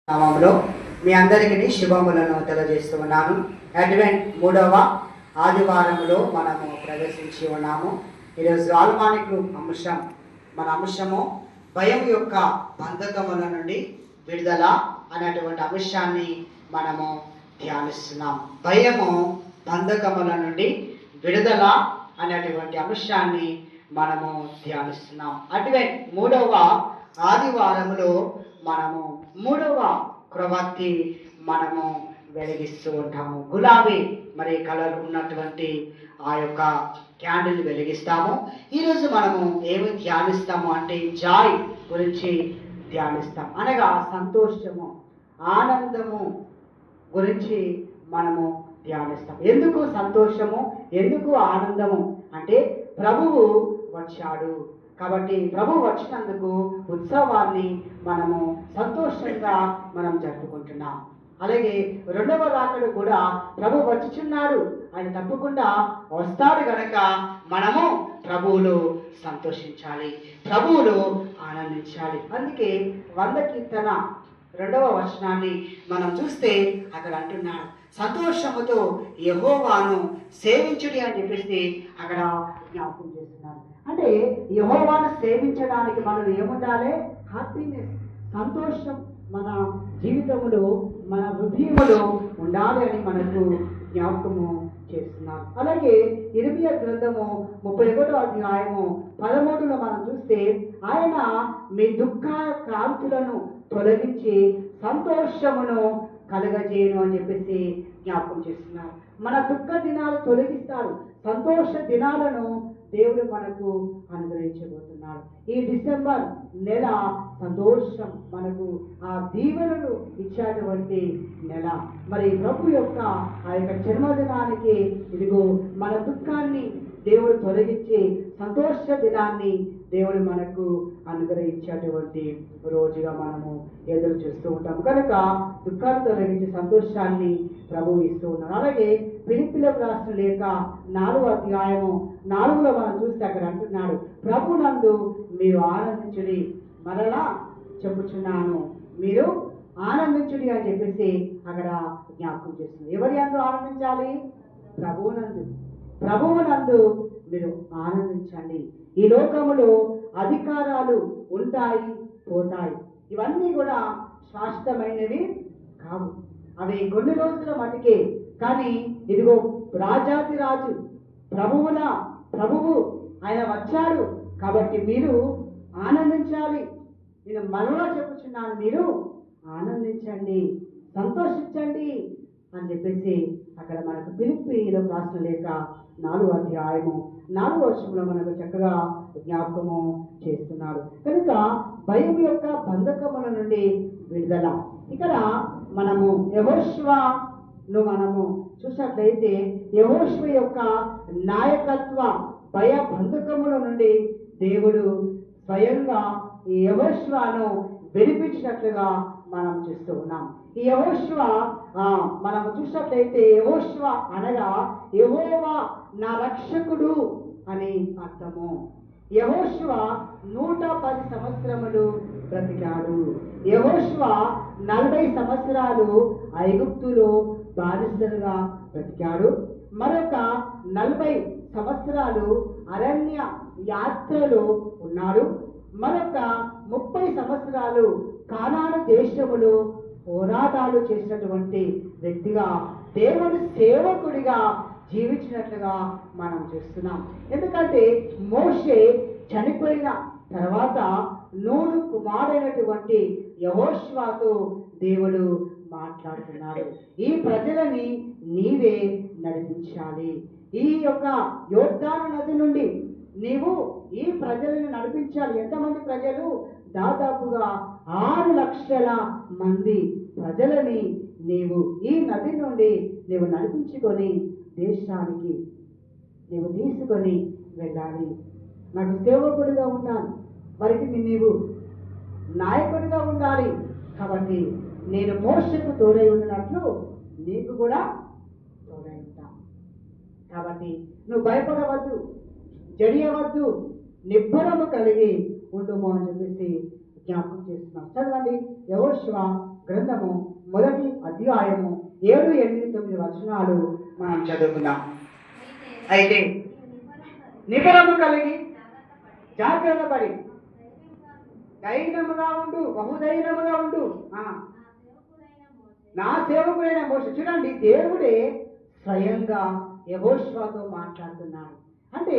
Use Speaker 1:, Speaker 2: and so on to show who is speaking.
Speaker 1: నామములో మీ అందరికీ శుభములను తెలియజేస్తూ ఉన్నాను. అడ్వెంట్ 3వ ఆదివారములో మనము ప్రవేశించి ఉన్నాము. ఈరోజు ఆల్మానిక్ అంశం, మన అంశము భయం యొక్క బంధకముల నుండి విడుదల అనేటువంటి అంశాన్ని మనము ధ్యానిస్తున్నాం. భయము బంధకముల నుండి విడుదల అనేటువంటి అంశాన్ని మనము ధ్యానిస్తున్నాం. అడ్వెంట్ 3వ ఆదివారములో మనము 3వ క్రొవ్వొత్తి మనము వెలిగిస్తూ ఉంటాము. గులాబీ మరి కలర్ ఉన్నటువంటి ఆ యొక్క క్యాండిల్ వెలిగిస్తాము. ఈరోజు మనము ఏమి ధ్యానిస్తాము అంటే జాయ్ గురించి ధ్యానిస్తాం. అనగా సంతోషము, ఆనందము గురించి మనము ధ్యానిస్తాం. ఎందుకు సంతోషము, ఎందుకు ఆనందము అంటే ప్రభువు వచ్చాడు కాబట్టి ప్రభు వచ్చినందుకు ఉత్సవాన్ని మనము సంతోషంగా మనం జరుపుకుంటున్నాం. అలాగే రెండవ రాకడ కూడా ప్రభు వచ్చుచున్నాడు, ఆయన తప్పకుండా వస్తాడు గనక మనము ప్రభువులో సంతోషించాలి, ప్రభువులో ఆనందించాలి. అందుకే 100 కీర్తన 2వ వచనాన్ని మనం చూస్తే అక్కడ అంటున్నాడు, సంతోషముతో యెహోవాను సేవించుడి అని చెప్పేసి అక్కడ జ్ఞాపకం చేస్తున్నాడు. అంటే యెహోవాను సేవించడానికి మనలో ఏముండాలి? హ్యాపీనెస్, సంతోషం మన జీవితంలో, మన హృదయంలో ఉండాలి అని మనకు జ్ఞాపకము చేస్తున్నారు. అలాగే ఇర్మియా గ్రంథము 31వ అధ్యాయము 13లో మనం చూస్తే ఆయన మీ దుఃఖ క్రాంతులను తొలగించి సంతోషమును కలగజేయను అని చెప్పేసి జ్ఞాపకం చేస్తున్నారు. మన దుఃఖ దినాలు తొలగిస్తాడు, సంతోష దినాలను దేవుడు మనకు అనుగ్రహించబోతున్నాడు. ఈ డిసెంబర్ నెల సంతోషం మనకు ఆ దీవెనలు ఇచ్చేటువంటి నెల. మరి ప్రభు యొక్క ఆ యొక్క జన్మదినానికి ఇదిగో మన దుఃఖాన్ని దేవుడు తొలగించి సంతోష దినాన్ని దేవుడు మనకు అనుగ్రహించేటువంటి రోజుగా మనము ఎదురు చూస్తూ ఉంటాము. కనుక దుఃఖాన్ని తొలగించి సంతోషాన్ని ప్రభువు ఇస్తూ ఉన్నాడు. అలాగే ఫిలిప్పీలకు రాసిన లేఖ 4వ అధ్యాయము 4లో మనం చూస్తే అక్కడ అంటున్నాడు, ప్రభునందు మీరు ఆనందించుడి, మరలా చెప్పుచున్నాను మీరు ఆనందించుడి అని చెప్పేసి అక్కడ జ్ఞాపకం చేస్తుంది. ఎవరి యందు ఆనందించాలి? ప్రభువునందు మీరు ఆనందించండి. ఈ లోకములో అధికారాలు ఉంటాయి, పోతాయి, ఇవన్నీ కూడా శాశ్వతమైనవి కావు, అవి కొన్ని రోజుల మటుకే. కానీ ఇదిగో రాజాది రాజు, ప్రభువు ఆయన వచ్చాడు కాబట్టి మీరు ఆనందించాలి. నేను మరలా చెప్పుచున్నాను, మీరు ఆనందించండి, సంతోషించండి అని చెప్పేసి అక్కడ మనకు ఫిలిప్పీలో రాసిన లేఖ 4వ అధ్యాయము 4వ వచనంలో మనకు చక్కగా జ్ఞాపకము చేస్తున్నాడు. కనుక భయం యొక్క బంధకముల నుండి విడుదల. ఇక్కడ మనము యెహోషువను మనము చూసినట్లయితే యెహోషువ యొక్క నాయకత్వ భయ బంధకముల నుండి దేవుడు స్వయంగా ఈ యెహోషువను విడిపించినట్లుగా మనం చూస్తూ ఉన్నాం. ఈ యెహోషువ మనం చూసినట్లయితే యెహోషువ అనగా యెహోవా నా రక్షకుడు అని అర్థము. యెహోషువ 110 సంవత్సరములు బ్రతికాడు. యెహోషువ 40 సంవత్సరాలు ఐగుప్తులో బానిసలుగా బ్రతికాడు. మరొక 40 సంవత్సరాలు అరణ్య యాత్రలో ఉన్నాడు. మరొక 30 సంవత్సరాలు కానాను దేశములో పోరాటాలు చేసినటువంటి వ్యక్తిగా, దేవుని సేవకుడిగా జీవించినట్లుగా మనం చూస్తున్నాం. ఎందుకంటే మోషే చనిపోయిన తర్వాత నూను కుమారుడైనటువంటి యెహోషువతో దేవుడు మాట్లాడుతున్నాడు, ఈ ప్రజలని నీవే నడిపించాలి, ఈ యొక్క యోర్దాను నది నుండి నీవు ఈ ప్రజలను నడిపించాలి. ఎంతమంది ప్రజలు? దాదాపుగా 6 లక్షల మంది ప్రజలని నీవు ఈ నది నుండి నీవు నడిపించుకొని దేశానికి నీవు తీసుకొని వెళ్ళాలి. నాకు సేవకుడిగా ఉండాలి, వారికి నీవు నాయకుడిగా ఉండాలి. కాబట్టి నేను మోషకు తోడై ఉన్నట్లు నీకు కూడా తోడై ఉంటా. కాబట్టి నువ్వు భయపడవద్దు, జడియవద్దు, నిబ్బరము కలిగి ఉండుము అని చెప్పేసి జ్ఞాపకం చేస్తున్నాం. చదవండి యెహోషువ గ్రంథము మొదటి అధ్యాయము 7, 8, 9 వచనాలు మనం చదువుకుందాం. అయితే నిబరము కలిగి జాగ్రత్త పడి ధైర్యముగా ఉండు, బహుధైర్యముగా ఉండు. నా సేవకుడైన మోషే, చూడండి, దేవుడే స్వయంగా యెహోషువతో మాట్లాడుతున్నాడు. అంటే